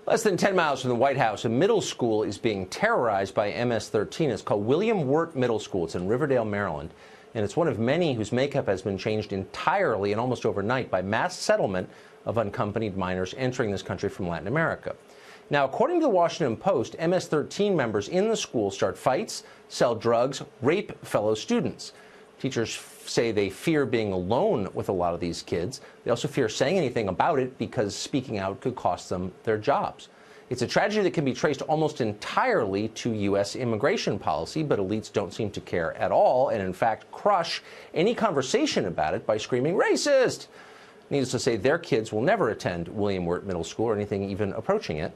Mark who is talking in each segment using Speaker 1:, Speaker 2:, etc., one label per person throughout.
Speaker 1: Less than 10 miles from the White House, a middle school is being terrorized by MS-13. It's called William Wirt Middle School. It's in Riverdale, Maryland. And it's one of many whose makeup has been changed entirely and almost overnight by mass settlement of unaccompanied minors entering this country from Latin America. Now, according to the Washington Post, MS-13 members in the school start fights, sell drugs, rape fellow students. Teachers say they fear being alone with a lot of these kids. They also fear saying anything about it because speaking out could cost them their jobs. It's a tragedy that can be traced almost entirely to U.S. immigration policy, but elites don't seem to care at all and, in fact, crush any conversation about it by screaming racist. Needless to say, their kids will never attend William Wirt Middle School or anything even approaching it.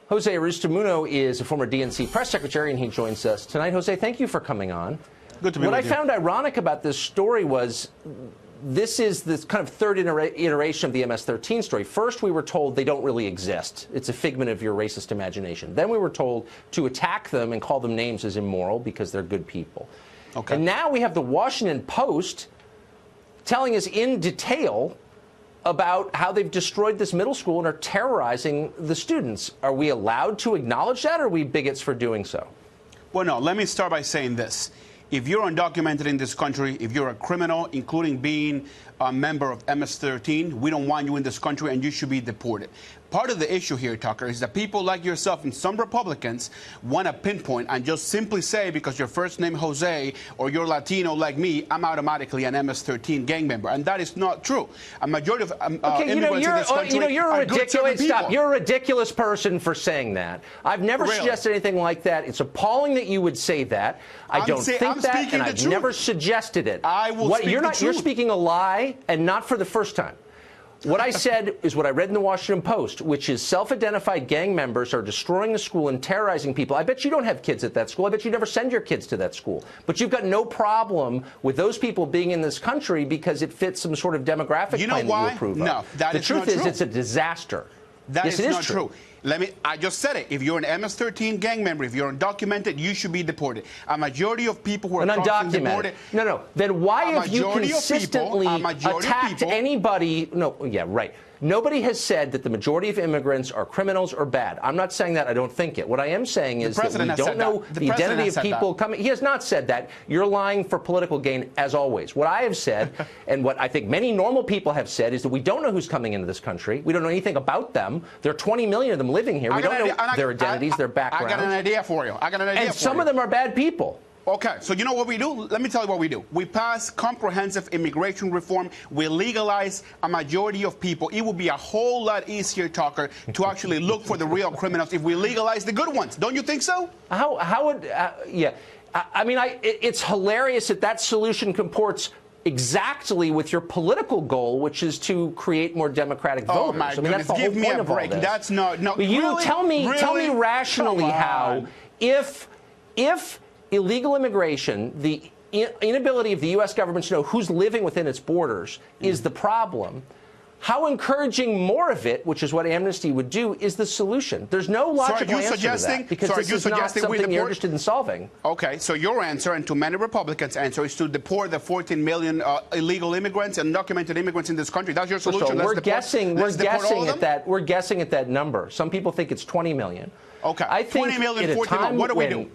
Speaker 1: Jose Aristimuno is a former DNC press secretary, and he joins us tonight. Jose, thank you for coming on.
Speaker 2: Good to be with you.
Speaker 1: What I found ironic about this story was this is this kind of third iteration of the MS-13 story. First, we were told they don't really exist. It's a figment of your racist imagination. Then we were told to attack them and call them names is immoral because they're good people. Okay. And now we have the Washington Post telling us in detail about how they've destroyed this middle school and are terrorizing the students. Are we allowed to acknowledge that, or are we bigots for doing so?
Speaker 2: Well, no, let me start by saying this. If you're undocumented in this country, if you're a criminal, including being a member of MS-13, we don't want you in this country and you should be deported. Part of the issue here, Tucker, is that people like yourself and some Republicans want to pinpoint and just simply say because your first name Jose or you're Latino like me, I'm automatically an MS-13 gang member. And that is not true. A majority of immigrants in this country
Speaker 1: you're
Speaker 2: are good serving people.
Speaker 1: Stop. You're a ridiculous person for saying that. I've never suggested anything like that. It's appalling that you would say that. I don't think that, and I've never suggested it.
Speaker 2: I will speak the truth.
Speaker 1: You're speaking a lie, and not for the first time. What I said is what I read in the Washington Post, which is self-identified gang members are destroying the school and terrorizing people. I bet you don't have kids at that school. I bet you never send your kids to that school. But you've got no problem with those people being in this country because it fits some sort of demographic plan that you approve of.
Speaker 2: No, that is not true.
Speaker 1: The truth is it's a disaster.
Speaker 2: That is not true. I just said it. If you're an MS-13 gang member, if you're undocumented, you should be deported. A majority of people who are
Speaker 1: undocumented. No. Then why have you consistently attacked anybody? No, yeah, right. Nobody has said that the majority of immigrants are criminals or bad. I'm not saying that. I don't think it. What I am saying is that we don't know the identity of people coming. He has not said that. You're lying for political gain, as always. What I have said, and what I think many normal people have said, is that we don't know who's coming into this country. We don't know anything about them. There are 20 million of them living here. We don't know their identities, their backgrounds.
Speaker 2: I got an idea for you.
Speaker 1: And some of them are bad people.
Speaker 2: Okay, so you know what we do? Let me tell you what we do. We pass comprehensive immigration reform. We legalize a majority of people. It would be a whole lot easier, Tucker, to actually look for the real criminals if we legalize the good ones. Don't you think so?
Speaker 1: How would, yeah. I mean, it's hilarious that that solution comports exactly with your political goal, which is to create more Democratic voters.
Speaker 2: Oh my goodness, give me a break. That's not, no.
Speaker 1: You tell me rationally how, if illegal immigration, the inability of the U.S. government to know who's living within its borders is the problem, how encouraging more of it, which is what amnesty would do, is the solution. There's no logical answer to that, because this is not something you're interested in solving.
Speaker 2: Okay, so your answer, and to many Republicans' answer, is to deport the 14 million illegal immigrants and undocumented immigrants in this country. That's your solution.
Speaker 1: So we're guessing at that number. Some people think it's 20 million.
Speaker 2: Okay,
Speaker 1: I think
Speaker 2: 20 million, 14 million. What do we do?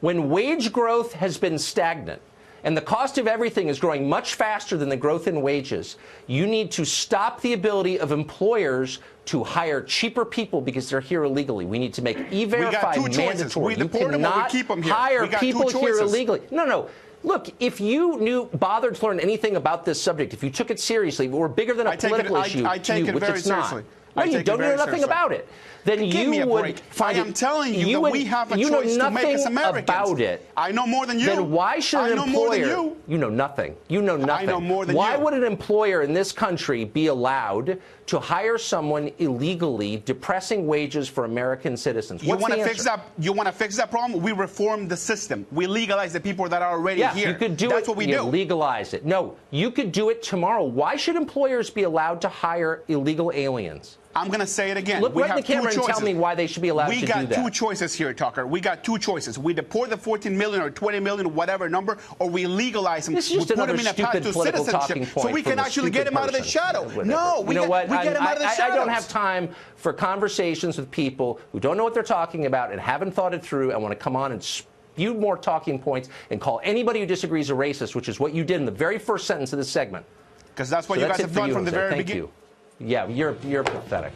Speaker 1: When wage growth has been stagnant and the cost of everything is growing much faster than the growth in wages, you need to stop the ability of employers to hire cheaper people because they're here illegally. We need to make E-Verify mandatory. You cannot hire people here illegally. No. Look, if you bothered to learn anything about this subject, if you took it seriously, we're bigger than a political issue to you, which it's not. No, you don't know nothing about it. Then you would find
Speaker 2: I am telling you that we have a choice to make as Americans.
Speaker 1: About it.
Speaker 2: I know more than you.
Speaker 1: Then why should an employer? You know nothing. You know nothing.
Speaker 2: I know more than you.
Speaker 1: Why would an employer in this country be allowed to hire someone illegally, depressing wages for American citizens?
Speaker 2: You want to fix that? You want to fix that problem? We reform the system. We legalize the people that are already here.
Speaker 1: You could do
Speaker 2: That's what we do.
Speaker 1: Legalize it. No, you could do it tomorrow. Why should employers be allowed to hire illegal aliens?
Speaker 2: I'm going to say it again.
Speaker 1: Look
Speaker 2: we
Speaker 1: right in
Speaker 2: have
Speaker 1: the camera
Speaker 2: two
Speaker 1: and tell
Speaker 2: choices.
Speaker 1: me why they should be allowed to do that.
Speaker 2: We got two choices here, Tucker. We got two choices. We deport the 14 million or 20 million, whatever number, or we legalize them.
Speaker 1: This is
Speaker 2: We
Speaker 1: just
Speaker 2: put
Speaker 1: another
Speaker 2: them in a path
Speaker 1: stupid
Speaker 2: to
Speaker 1: political talking
Speaker 2: citizenship,
Speaker 1: point
Speaker 2: so we can
Speaker 1: from a
Speaker 2: actually get
Speaker 1: stupid
Speaker 2: him out of the
Speaker 1: person.
Speaker 2: shadow.
Speaker 1: Whatever.
Speaker 2: No, we
Speaker 1: you know what?
Speaker 2: get him out of the shadow.
Speaker 1: I don't have time for conversations with people who don't know what they're talking about and haven't thought it through and want to come on and spew more talking points and call anybody who disagrees a racist, which is what you did in the very first sentence of this segment.
Speaker 2: Because that's what you guys have done from the very beginning.
Speaker 1: Thank you. Yeah, you're pathetic.